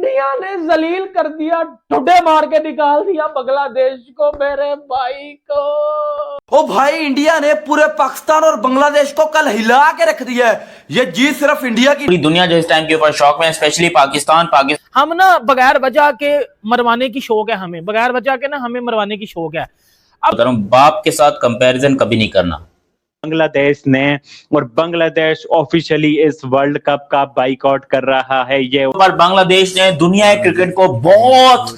India ने जलील कर दिया, ठुड्डे मार के निकाल दिया बांग्लादेश को, मेरे भाई को। ओ भाई, इंडिया ने पूरे पाकिस्तान और बांग्लादेश को कल हिला के रख दिया है। ये जीत सिर्फ इंडिया की। पूरी दुनिया जो इस टाइम के ऊपर शौक में, स्पेशली पाकिस्तान। हम ना बगैर वजह के मरवाने की शौक है हमें, बगैर वजह के ना हमें मरवाने की शौक है। अब बाप के साथ कंपैरिजन कभी नहीं करना। बांग्लादेश ने, और बांग्लादेश ऑफिशियली इस वर्ल्ड कप का बाइकआउट कर रहा है। ये पर बांग्लादेश ने दुनिया क्रिकेट को बहुत,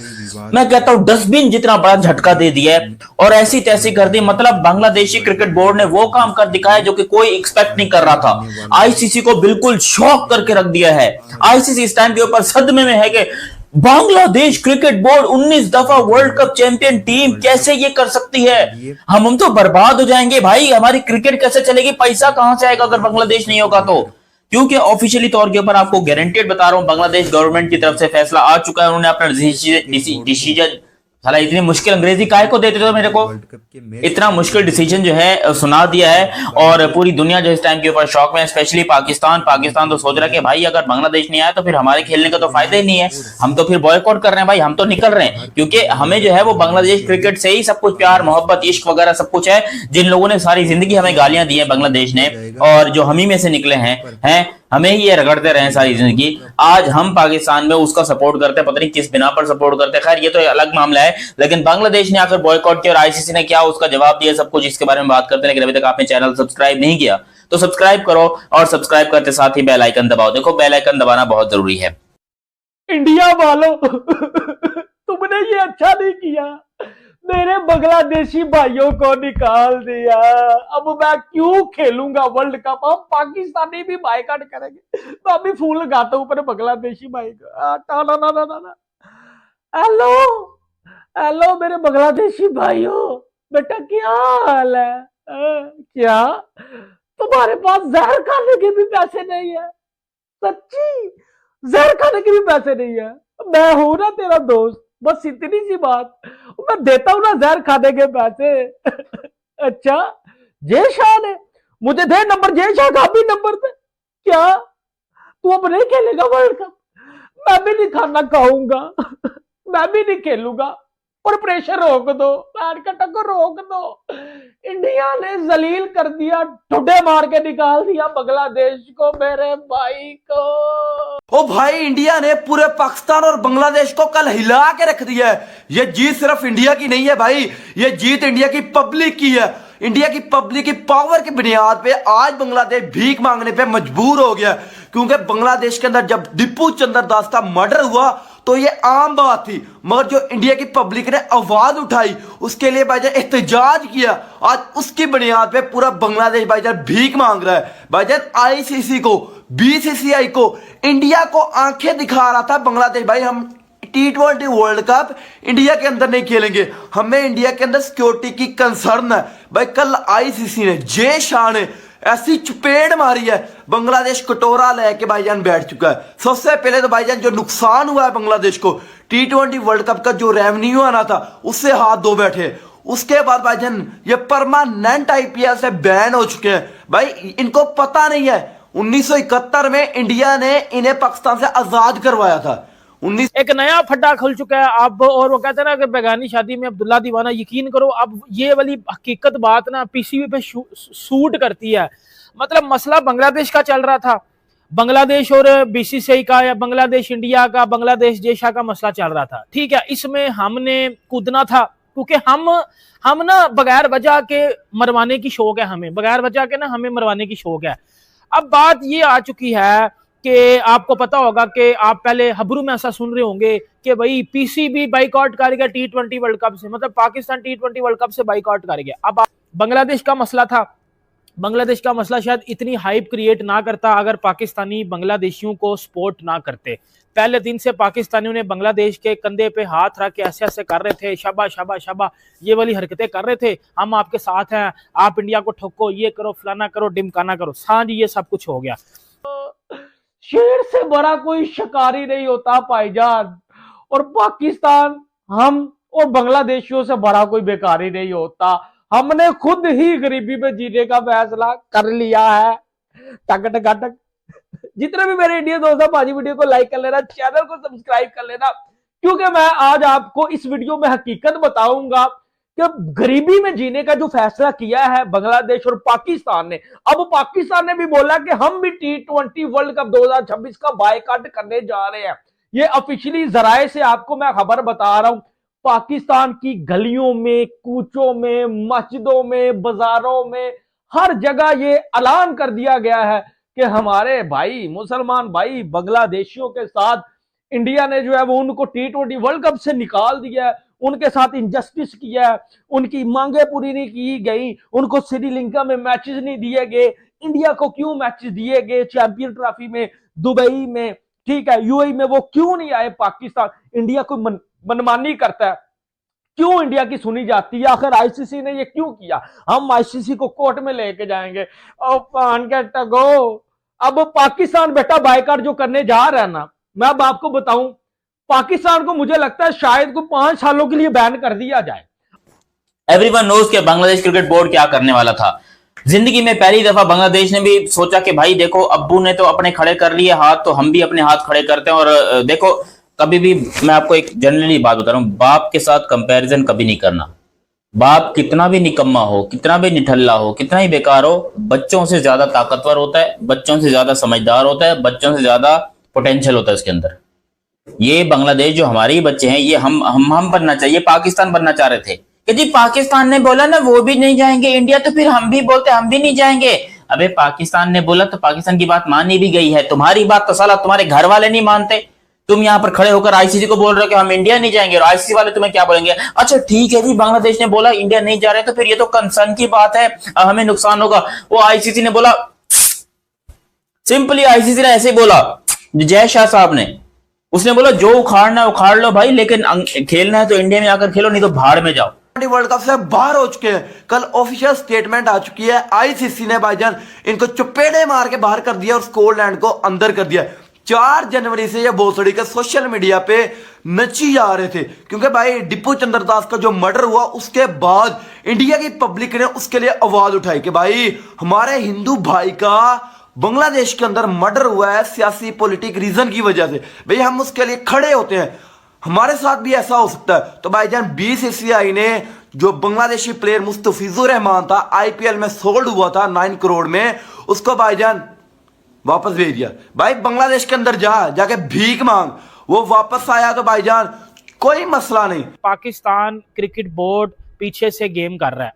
मैं कहता हूं, डस्टबिन जितना बड़ा झटका दे दिया है और ऐसी तैसी कर दी। मतलब बांग्लादेशी क्रिकेट बोर्ड ने वो काम कर दिखाया जो कि कोई एक्सपेक्ट नहीं कर रहा था। आईसीसी को बिल्कुल शॉक करके रख दिया है। आईसीसी इस टाइम के ऊपर सदमे में है कि बांग्लादेश क्रिकेट बोर्ड 19 दफा वर्ल्ड कप चैंपियन टीम कैसे ये कर सकती है। हम तो बर्बाद हो जाएंगे भाई, हमारी क्रिकेट कैसे चलेगी, पैसा कहां से आएगा अगर बांग्लादेश नहीं होगा तो। क्योंकि ऑफिशियली तौर के ऊपर आपको गारंटेड बता रहा हूं, बांग्लादेश गवर्नमेंट की तरफ से फैसला आ चुका है। उन्होंने अपना डिसीजन, साला इतनी मुश्किल अंग्रेजी काहे को देते थे मेरे को, इतना मुश्किल डिसीजन जो है सुना दिया है। और पूरी दुनिया जो इस टाइम के ऊपर शौक में, स्पेशली पाकिस्तान तो सोच रहा है कि भाई अगर बांग्लादेश नहीं आया तो फिर हमारे खेलने का तो फायदा ही नहीं है, हम तो फिर बॉयकॉट कर रहे हैं भाई, हम तो निकल रहे हैं। क्योंकि हमें जो है वो बांग्लादेश क्रिकेट से ही सब कुछ, प्यार मोहब्बत इश्क वगैरह सब कुछ है। जिन लोगों ने सारी जिंदगी हमें गालियां दी है बांग्लादेश ने, और जो हम ही में से निकले हैं हमें ही ये रगड़ते रहे सारी जिंदगी, आज हम पाकिस्तान में उसका सपोर्ट करते हैं। पता नहीं किस बिना पर सपोर्ट करते हैं, खैर ये तो अलग मामला है। लेकिन बांग्लादेश ने आकर बॉयकॉट किया और आईसीसी ने क्या उसका जवाब दिया, सब कुछ इसके बारे में बात करते हैं। लेकिन अभी तक आपने चैनल सब्सक्राइब नहीं किया तो सब्सक्राइब करो, और सब्सक्राइब करते साथ ही बेल आइकन दबाओ। देखो बेल आइकन दबाना बहुत जरूरी है। इंडिया वालों तुमने ये अच्छा नहीं किया, मेरे बांग्लादेशी भाइयों को निकाल दिया। अब मैं क्यों खेलूंगा वर्ल्ड कप, हम पाकिस्तानी भी बाइकआउट करेंगे। तो अभी फूल लगाता हूं पर बांग्लादेशी भाई को। हेलो हेलो मेरे बांग्लादेशी भाइयों, बेटा क्या हाल है? क्या तुम्हारे पास जहर खाने के भी पैसे नहीं है? सच्ची जहर खाने के भी पैसे नहीं है? मैं हूं ना तेरा दोस्त, बस इतनी सी बात, मैं देता हूं ना जहर खाने के पैसे। अच्छा जय शाह ने मुझे दे नंबर, जय शाह का भी नंबर दे। क्या तू अब नहीं खेलेगा वर्ल्ड कप? मैं भी नहीं खाना खाऊंगा, मैं भी नहीं खेलूंगा। और प्रेशर रोक दो, टक्कर रोक दो। इंडिया ने जलील कर दिया, ठुड्डे मार के निकाल दिया बांग्लादेश को, मेरे भाई को। ओ भाई, इंडिया ने पूरे पाकिस्तान और बांग्लादेश को कल हिला के रख दिया है। ये जीत सिर्फ इंडिया की नहीं है भाई, ये जीत इंडिया की पब्लिक की है। इंडिया की पब्लिक की पावर की बुनियाद पे आज बांग्लादेश भीख मांगने पे मजबूर हो गया। क्योंकि बांग्लादेश के अंदर जब दीपू चंद्र दास का मर्डर हुआ तो ये आम बात थी, मगर जो इंडिया की पब्लिक ने आवाज उठाई, उसके लिए भाईजान एहतजाज किया, आज उसकी बुनियाद पे पूरा बांग्लादेश भाईजान भीख मांग रहा है। भाईजान आईसीसी को, बीसीसीआई को, इंडिया को आंखें दिखा रहा था बांग्लादेश, भाई हम T20 वर्ल्ड कप इंडिया के अंदर नहीं खेलेंगे, हमें इंडिया के अंदर सिक्योरिटी की कंसर्न है। भाई कल आईसीसी ने, जय शाह ने ऐसी चपेट मारी है, बांग्लादेश कटोरा लेके भाईजान बैठ चुका है। सबसे पहले तो भाईजान जो नुकसान हुआ है बांग्लादेश को, T20 वर्ल्ड कप का जो रेवेन्यू आना था उससे हाथ धो बैठे। उसके बाद भाईजान ये परमानेंट आईपीएल से बैन हो चुके हैं। भाई इनको पता नहीं है 1971 में इंडिया ने इन्हें पाकिस्तान से आजाद करवाया था। एक नया फड्डा खुल चुका है अब, और वो कहते हैं ना कि बेगानी शादी में अब्दुल्ला दीवाना। यकीन करो अब ये वाली हकीकत बात ना पीसीबी पे सूट करती है। मतलब मसला बांग्लादेश का चल रहा था, बांग्लादेश और बीसीसीआई का, या बांग्लादेश इंडिया का, बांग्लादेश जय शाह का मसला चल रहा था। ठीक है, इसमें हमने कूदना था क्योंकि हम ना बगैर वजह के मरवाने की शौक है हमें, बगैर वजह के ना हमें मरवाने की शौक है। अब बात ये आ चुकी है कि आपको पता होगा कि आप पहले खबरों में ऐसा सुन रहे होंगे कि भाई पीसीबी बाइकआउट कर गया T20 वर्ल्ड कप से, मतलब पाकिस्तान T20 वर्ल्ड कप से बाइकआउट कर गया। अब बांग्लादेश का मसला था, बांग्लादेश का मसला शायद इतनी हाइप क्रिएट ना करता अगर पाकिस्तानी बांग्लादेशियों को सपोर्ट ना करते। पहले दिन से पाकिस्तानियों ने बांग्लादेश के कंधे पे हाथ रख के ऐसे ऐसे कर रहे थे, शाबा शाबा शाबा, ये वाली हरकतें कर रहे थे, हम आपके साथ हैं, आप इंडिया को ठोको, ये करो, फलाना करो, डिमकाना करो। हाँ जी, ये सब कुछ हो गया। शेर से बड़ा कोई शिकारी नहीं होता भाईजान, और पाकिस्तान हम और बांग्लादेशियों से बड़ा कोई बेकारी नहीं होता। हमने खुद ही गरीबी में जीने का फैसला कर लिया है। टक टक टक जितने भी मेरे इंडियन दोस्त हैं भाजी वीडियो को लाइक कर लेना, चैनल को सब्सक्राइब कर लेना, क्योंकि मैं आज आपको इस वीडियो में हकीकत बताऊंगा कि गरीबी में जीने का जो फैसला किया है बांग्लादेश और पाकिस्तान ने। अब पाकिस्तान ने भी बोला कि हम भी T20 वर्ल्ड कप 2026 का बायकॉट करने जा रहे हैं। ये ऑफिशियली जराए से आपको मैं खबर बता रहा हूं। पाकिस्तान की गलियों में, कूचों में, मस्जिदों में, बाजारों में, हर जगह ये ऐलान कर दिया गया है कि हमारे भाई मुसलमान भाई बांग्लादेशियों के साथ इंडिया ने जो है वो उनको T20 वर्ल्ड कप से निकाल दिया है, उनके साथ इंजस्टिस किया है, उनकी मांगे पूरी नहीं की गई, उनको श्रीलंका में मैचेस नहीं दिए गए, इंडिया को क्यों मैचेस दिए गए चैंपियन ट्रॉफी में, दुबई में, ठीक है, यूएई में वो क्यों नहीं आए। पाकिस्तान इंडिया को मनमानी करता है, क्यों इंडिया की सुनी जाती है, आखिर आईसीसी ने ये क्यों किया, हम आईसीसी को कोर्ट में लेके जाएंगे। अब पाकिस्तान बेटा बायकॉट जो करने जा रहा है ना, मैं अब आपको बताऊं, पाकिस्तान को मुझे लगता है शायद को 5 सालों के लिए बैन कर दिया जाए। एवरीवन नोज कि बांग्लादेश क्रिकेट बोर्ड क्या करने वाला था। जिंदगी में पहली दफा बांग्लादेश ने भी सोचा कि भाई देखो अब्बू ने तो अपने खड़े कर लिए हाथ, तो हम भी अपने हाथ खड़े करते हैं। और देखो कभी भी मैं आपको एक जनरली बात बता रहा हूं, बाप के साथ कंपैरिजन कभी नहीं करना। बाप कितना भी निकम्मा हो, कितना भी निठल्ला हो, कितना ही बेकार हो, बच्चों से ज्यादा ताकतवर होता है, बच्चों से ज्यादा समझदार होता है, बच्चों से ज्यादा पोटेंशियल होता है इसके अंदर। ये बांग्लादेश जो हमारे बच्चे हैं, ये हम बनना चाहिए, पाकिस्तान बनना चाह रहे थे कि जी पाकिस्तान ने बोला ना वो भी नहीं जाएंगे इंडिया, तो फिर हम भी बोलते हम भी नहीं जाएंगे। अबे पाकिस्तान ने बोला तो पाकिस्तान की बात मानी भी गई है, तुम्हारी बात तो साला तुम्हारे घर वाले नहीं मानते। तुम यहाँ पर खड़े होकर आईसीसी को बोल रहे हो कि हम इंडिया नहीं जाएंगे, और आईसीसी वाले तुम्हें क्या बोलेंगे, अच्छा ठीक है जी बांग्लादेश ने बोला इंडिया नहीं जा रहे, तो फिर ये तो कंसर्न की बात है, हमें नुकसान होगा। वो आईसीसी ने बोला, सिंपली आईसीसी ने ऐसे बोला, जय शाह साहब ने, उसने बोला जो उखाड़ना है उखाड़ लो भाई, लेकिन खेलना है तो इंडिया में आकर खेलो, नहीं तो भाड़ में जाओ। वर्ल्ड कप से बाहर हो चुके हैं। कल ऑफिशियल स्टेटमेंट आ चुकी है, आईसीसी ने भाईजान इनको चपेड़े मार के बाहर कर दिया और स्कॉटलैंड को अंदर कर दिया। 4 जनवरी से ये भोसड़ी के सोशल मीडिया पे नची जा रहे थे, क्योंकि भाई डिपू चंद्र दास का जो मर्डर हुआ उसके बाद इंडिया की पब्लिक ने उसके लिए आवाज उठाई कि भाई हमारे हिंदू भाई का बांग्लादेश के अंदर मर्डर हुआ है सियासी पॉलिटिक रीजन की वजह से, भाई हम उसके लिए खड़े होते हैं, हमारे साथ भी ऐसा हो सकता है। तो भाईजान बीसीसीआई ने जो बांग्लादेशी प्लेयर मुस्तफिजुर रहमान था, आईपीएल में सोल्ड हुआ था 9 करोड़ में, उसको भाईजान वापस भेज दिया। भाई बांग्लादेश के अंदर जाके भीख मांग, वो वापस आया तो भाईजान कोई मसला नहीं। पाकिस्तान क्रिकेट बोर्ड पीछे से गेम कर रहा है,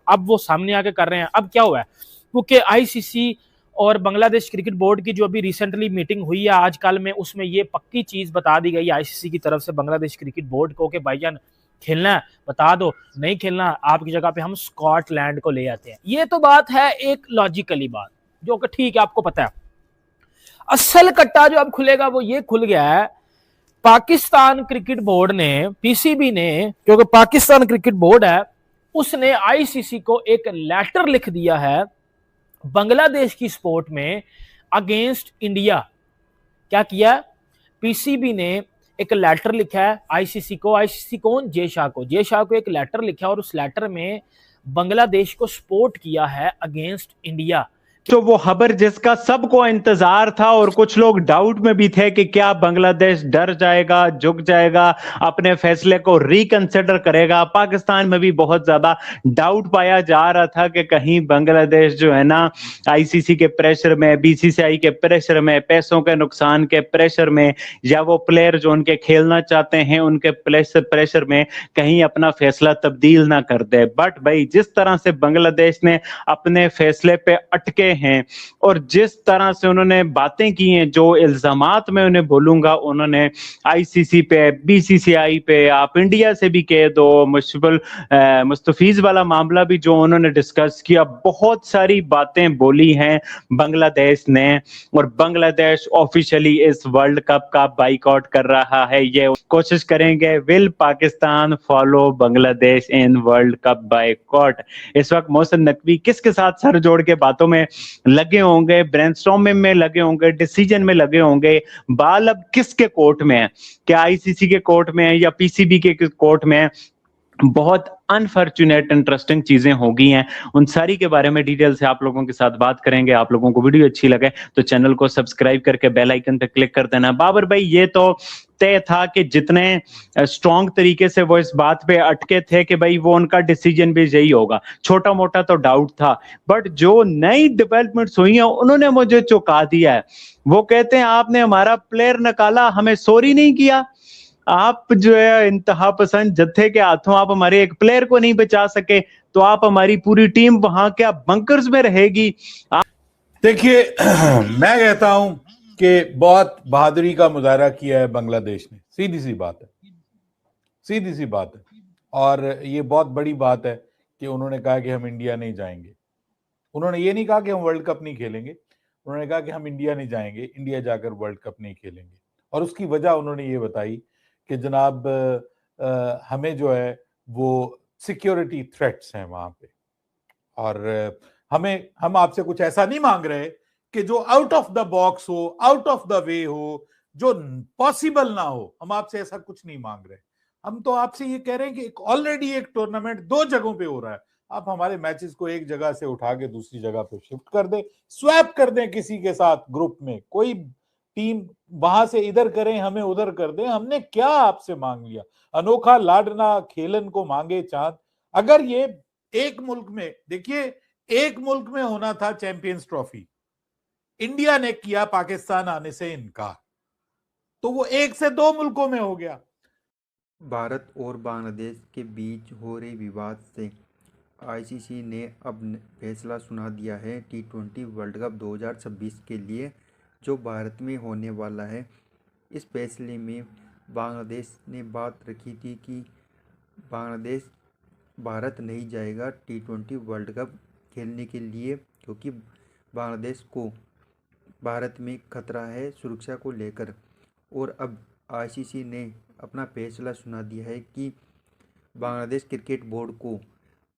अब वो सामने आके कर रहे हैं। अब क्या हुआ है, क्योंकि आईसीसी और बांग्लादेश क्रिकेट बोर्ड की जो अभी रिसेंटली मीटिंग हुई है आजकल में, उसमें ये पक्की चीज बता दी गई आईसीसी की तरफ से बांग्लादेश क्रिकेट बोर्ड को कि भाईजान खेलना है बता दो, नहीं खेलना आपकी जगह पे हम स्कॉटलैंड को ले आते हैं। ये तो बात है एक लॉजिकली बात, जो कि ठीक है आपको पता है। असल कट्टा जो अब खुलेगा वो ये खुल गया है, पाकिस्तान क्रिकेट बोर्ड ने, पीसीबी ने, क्योंकि पाकिस्तान क्रिकेट बोर्ड है, उसने आईसीसी को एक लेटर लिख दिया है बांग्लादेश की स्पोर्ट में अगेंस्ट इंडिया। क्या किया, पीसीबी ने एक लेटर लिखा है आईसीसी को, आईसीसी कौन, जय शाह को एक लेटर लिखा, और उस लेटर में बांग्लादेश को सपोर्ट किया है अगेंस्ट इंडिया। तो वो खबर जिसका सबको इंतजार था, और कुछ लोग डाउट में भी थे कि क्या बांग्लादेश डर जाएगा, झुक जाएगा, अपने फैसले को रिकंसिडर करेगा। पाकिस्तान में भी बहुत ज्यादा डाउट पाया जा रहा था कि कहीं बांग्लादेश जो है ना आईसीसी के प्रेशर में, बीसीसीआई के प्रेशर में, पैसों के नुकसान के प्रेशर में, या वो प्लेयर जो उनके खेलना चाहते हैं उनके प्रेशर में कहीं अपना फैसला तब्दील ना कर दे। बट भाई जिस तरह से बांग्लादेश ने अपने फैसले पे अटके हैं और जिस तरह से उन्होंने बातें की हैं, जो इल्जामात में उन्हें बोलूंगा, उन्होंने आईसीसी पे, बीसीसीआई पे, आप इंडिया से भी कह दो, मुस्तफिज वाला मामला भी जो उन्होंने डिस्कस किया, बहुत सारी बातें बोली हैं बांग्लादेश ने। और बांग्लादेश ऑफिशियली इस वर्ल्ड कप का बाइकआउट कर रहा है। ये कोशिश करेंगे, will Pakistan follow Bangladesh in world cup boycott. इस वक्त मोहसिन नकवी किसके साथ सर जोड़ के बातों में लगे होंगे, ब्रेनस्टॉर्मिंग में लगे होंगे, डिसीजन में लगे होंगे। बाल अब किसके कोर्ट में है, क्या आईसीसी के कोर्ट में है या पीसीबी के कोर्ट में है, बहुत अनफॉर्चुनेट इंटरेस्टिंग चीजें हो गई हैं। उन सारी के बारे में डिटेल से आप लोगों के साथ बात करेंगे। आप लोगों को वीडियो अच्छी लगे तो चैनल को सब्सक्राइब करके बेल आइकन पे क्लिक कर देना। बाबर भाई, ये तो तय था कि जितने स्ट्रॉन्ग तरीके से वो इस बात पे अटके थे कि भाई वो उनका डिसीजन भी यही होगा, छोटा मोटा तो डाउट था, बट जो नई डेवलपमेंट्स हुई हैं उन्होंने मुझे चौंका दिया है। वो कहते हैं आपने हमारा प्लेयर निकाला, हमें सॉरी नहीं किया। आप जो है इंतहा पसंद जत्थे के हाथों आप हमारे एक प्लेयर को नहीं बचा सके, तो आप हमारी पूरी टीम वहां क्या बंकर्स में रहेगी? देखिए मैं कहता हूं कि बहुत बहादुरी का मुजाहरा किया है बांग्लादेश ने, सीधी सी बात है, सीधी सी बात है। और ये बहुत बड़ी बात है कि उन्होंने कहा कि हम इंडिया नहीं जाएंगे। उन्होंने ये नहीं कहा कि हम वर्ल्ड कप नहीं खेलेंगे, उन्होंने कहा कि हम इंडिया नहीं जाएंगे, इंडिया जाकर वर्ल्ड कप नहीं खेलेंगे। और उसकी वजह उन्होंने ये बताई कि जनाब हमें जो है वो सिक्योरिटी थ्रेट्स हैं वहां पे, और हम आपसे कुछ ऐसा नहीं मांग रहे कि जो आउट ऑफ द बॉक्स हो, आउट ऑफ द वे हो, जो पॉसिबल ना हो। हम आपसे ऐसा कुछ नहीं मांग रहे। हम तो आपसे ये कह रहे हैं कि ऑलरेडी एक टूर्नामेंट 2 जगहों पे हो रहा है, आप हमारे मैचेस को एक जगह से उठा के दूसरी जगह पे शिफ्ट कर दें, स्वैप कर दें किसी के साथ ग्रुप में, कोई टीम वहां से इधर करें, हमें उधर कर दें। हमने क्या आपसे मांग लिया? अनोखा लाडना खेलन को मांगे चांद। अगर ये एक मुल्क में, देखिए एक मुल्क में होना था चैंपियंस ट्रॉफी, इंडिया ने किया पाकिस्तान आने से इनकार, तो वो 1 से 2 मुल्कों में हो गया। भारत और बांग्लादेश के बीच हो रहे विवाद से आईसीसी ने अब फैसला सुना दिया है टी20 वर्ल्ड कप 2026 के लिए, जो भारत में होने वाला है। इस फैसले में बांग्लादेश ने बात रखी थी कि बांग्लादेश भारत नहीं जाएगा टी20 वर्ल्ड कप खेलने के लिए, क्योंकि बांग्लादेश को भारत में खतरा है सुरक्षा को लेकर। और अब आईसीसी ने अपना फैसला सुना दिया है कि बांग्लादेश क्रिकेट बोर्ड को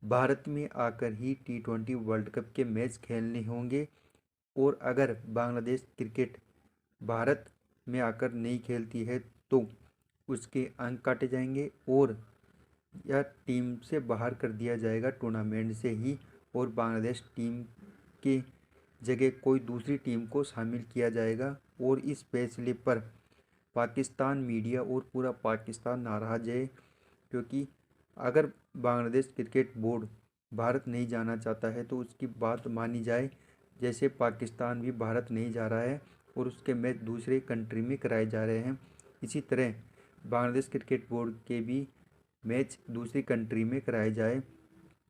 भारत में आकर ही टी20 वर्ल्ड कप के मैच खेलने होंगे, और अगर बांग्लादेश क्रिकेट भारत में आकर नहीं खेलती है तो उसके अंक काटे जाएंगे और या टीम से बाहर कर दिया जाएगा टूर्नामेंट से ही, और बांग्लादेश टीम के जगह कोई दूसरी टीम को शामिल किया जाएगा। और इस फैसले पर पाकिस्तान मीडिया और पूरा पाकिस्तान नाराज़ है, क्योंकि अगर बांग्लादेश क्रिकेट बोर्ड भारत नहीं जाना चाहता है तो उसकी बात मानी जाए, जैसे पाकिस्तान भी भारत नहीं जा रहा है और उसके मैच दूसरे कंट्री में कराए जा रहे हैं, इसी तरह बांग्लादेश क्रिकेट बोर्ड के भी मैच दूसरी कंट्री में कराए जाए।